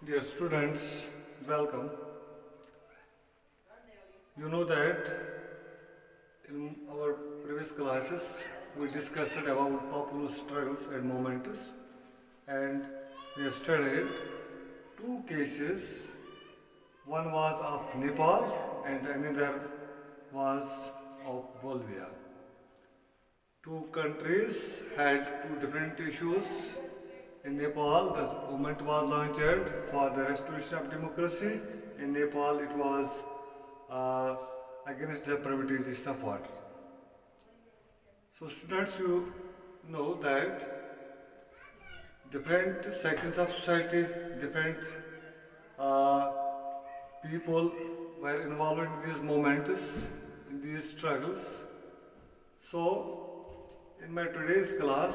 Dear students, welcome. You know that in our previous classes we discussed about popular struggles and moments, and we have studied two cases. One was of Nepal and another was of Bolivia. Two countries had two different issues. In Nepal, the movement was launched for the restoration of democracy. In Nepal, it was against the privatization of water. So, students, you know that different sections of society, different uh, people were involved in these moments, in these struggles. So, in my today's class,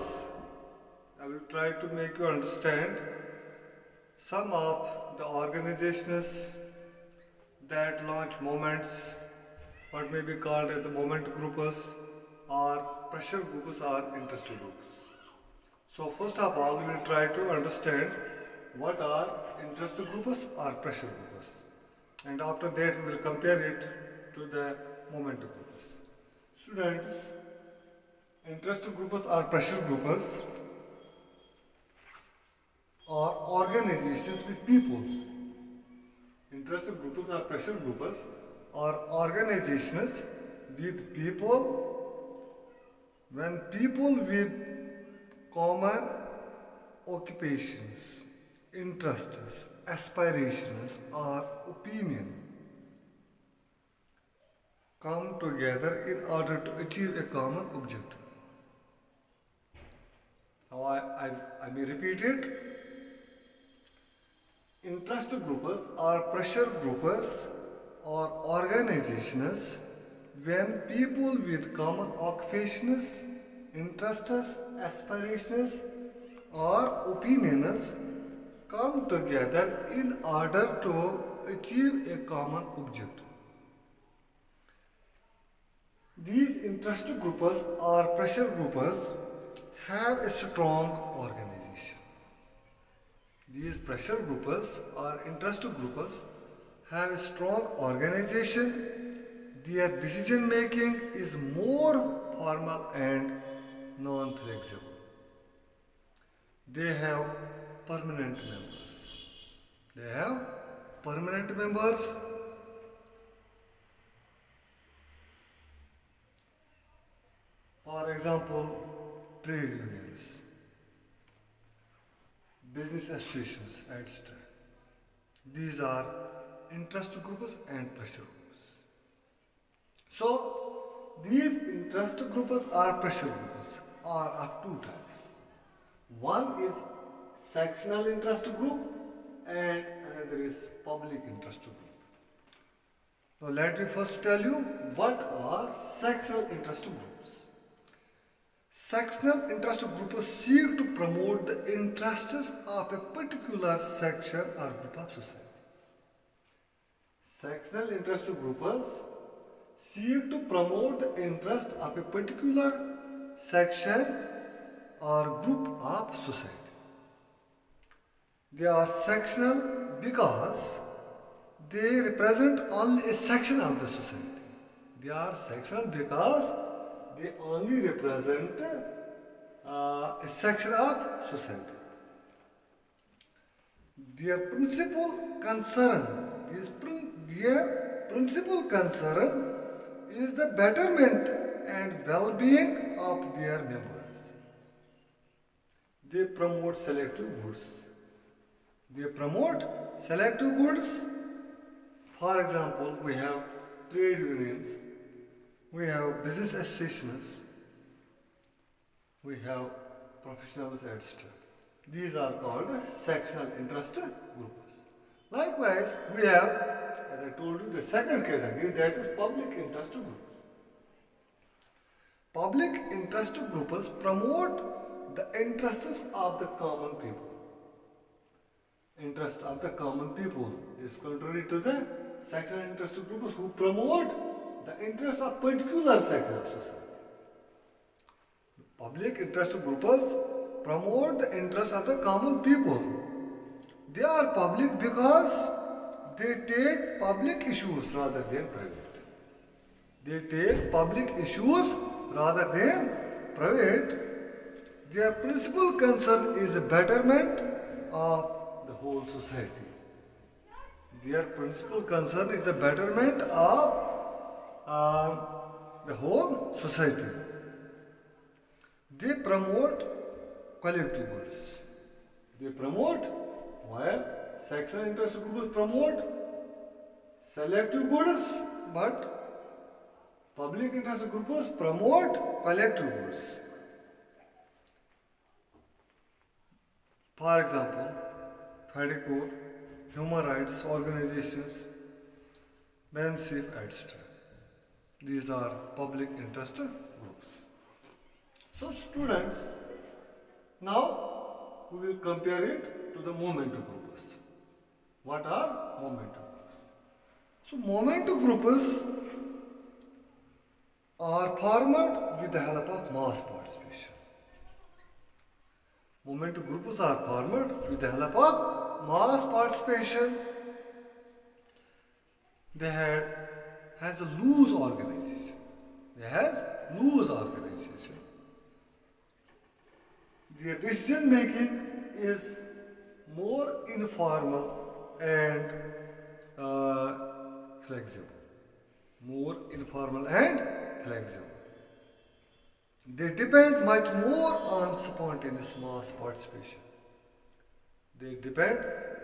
I will try to make you understand some of the organizations that launch movements, what may be called as the movement groups or pressure groups or interest groups. So first of all, we will try to understand what are interest groups or pressure groups, and after that we will compare it to the movement groups. Students, interest groups or pressure groups or organizations with people. Interest groups or pressure groups or organizations with people when people with common occupations, interests, aspirations, or opinion come together in order to achieve a common objective. Now I may repeat it. Interest groups or pressure groups or organizations when people with common occupations, interests, aspirations, or opinions come together in order to achieve a common objective. These interest groups or pressure groups have a strong organization. These pressure groups or interest groups have a strong organization. Their decision making is more formal and non-flexible. They have permanent members. They have permanent members. For example, trade unions, business associations, etc. These are interest groups and pressure groups. So, these interest groups or pressure groups are of two types. One is sectional interest group and another is public interest group. Now, let me first tell you what are sectional interest groups. Sectional interest groups seek to promote the interests of a particular section or group of society. Sectional interest groups seek to promote the interest of a particular section or group of society. They are sectional because they represent only a section of the society. They are sectional because they only represent a section of society. Their principal concern is the betterment and well-being of their members. They promote selective goods. For example, we have trade unions, we have business associations, we have professionals, etc. These are called sectional interest groups. Likewise, we have, as I told you, the second category, that is public interest groups. Public interest groups promote the interests of the common people. Interest of the common people is contrary to the sectional interest groups who promote the interests of particular section of society. Public interest groups promote the interests of the common people. They are public because they take public issues rather than private. They take public issues rather than private. Their principal concern is the betterment of the whole society. Their principal concern is the betterment of the whole society. They promote collective goods. They promote, while sectional interest groups promote selective goods, but public interest groups promote collective goods. For example, FEDECO, human rights organizations, BAMSIF, etc. These are public interest groups. So students, now we will compare it to the momentum groups. What are momentum groups? So momentum groups are formed with the help of mass participation. Momentum groups are formed with the help of mass participation. They has a loose organization. They has loose organization. Their decision making is more informal and flexible. More informal and flexible. They depend much more on spontaneous mass participation. They depend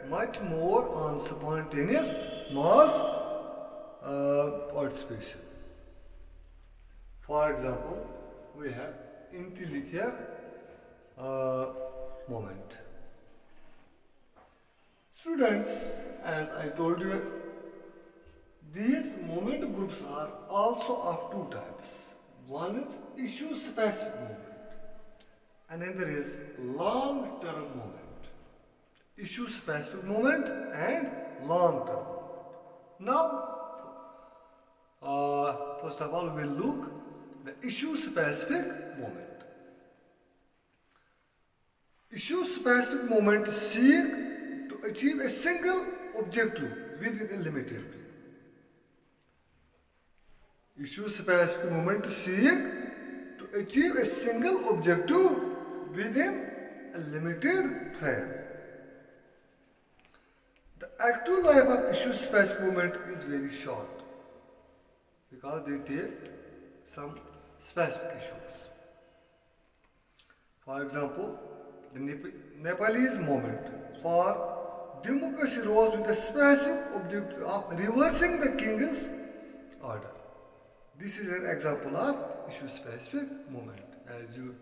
much more on spontaneous mass participation. For example, we have intellectual moment. Students, as I told you, these moment groups are also of two types. One is issue specific movement, and then there is long term movement. Issue specific movement and long term movement. Now, first of all, we will look the issue specific movement. Issue specific movement seek to achieve a single objective within a limited period. Issue specific movement seek to achieve a single objective within a limited frame. The active life of issue specific movement is very short because they take some specific issues. For example, the Nepalese movement for democracy rose with the specific objective of reversing the king's order. This is an example of issue specific movement. As you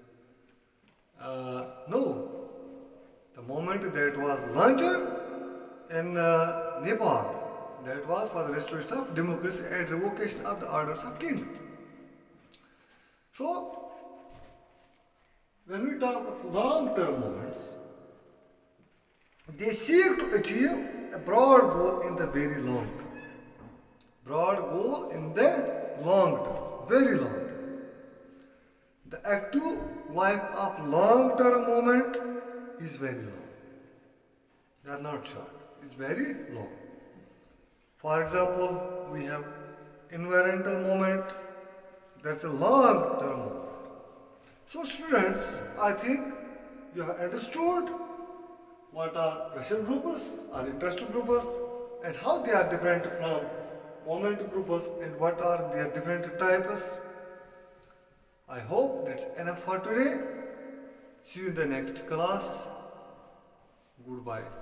know, the movement that was launched in Nepal, that was for the restoration of democracy and revocation of the orders of king. So, when we talk of long-term movements, they seek to achieve a broad goal in the very long term. Broad goal in the long term, very long term. The active life of long term movement is very long. They are not short, it's very long. For example, we have environmental movement, that's a long term movement. So students, I think you have understood what are pressure groups or interest groups and how they are different from moment groups and what are their different types. I hope that's enough for today. See you in the next class. Goodbye.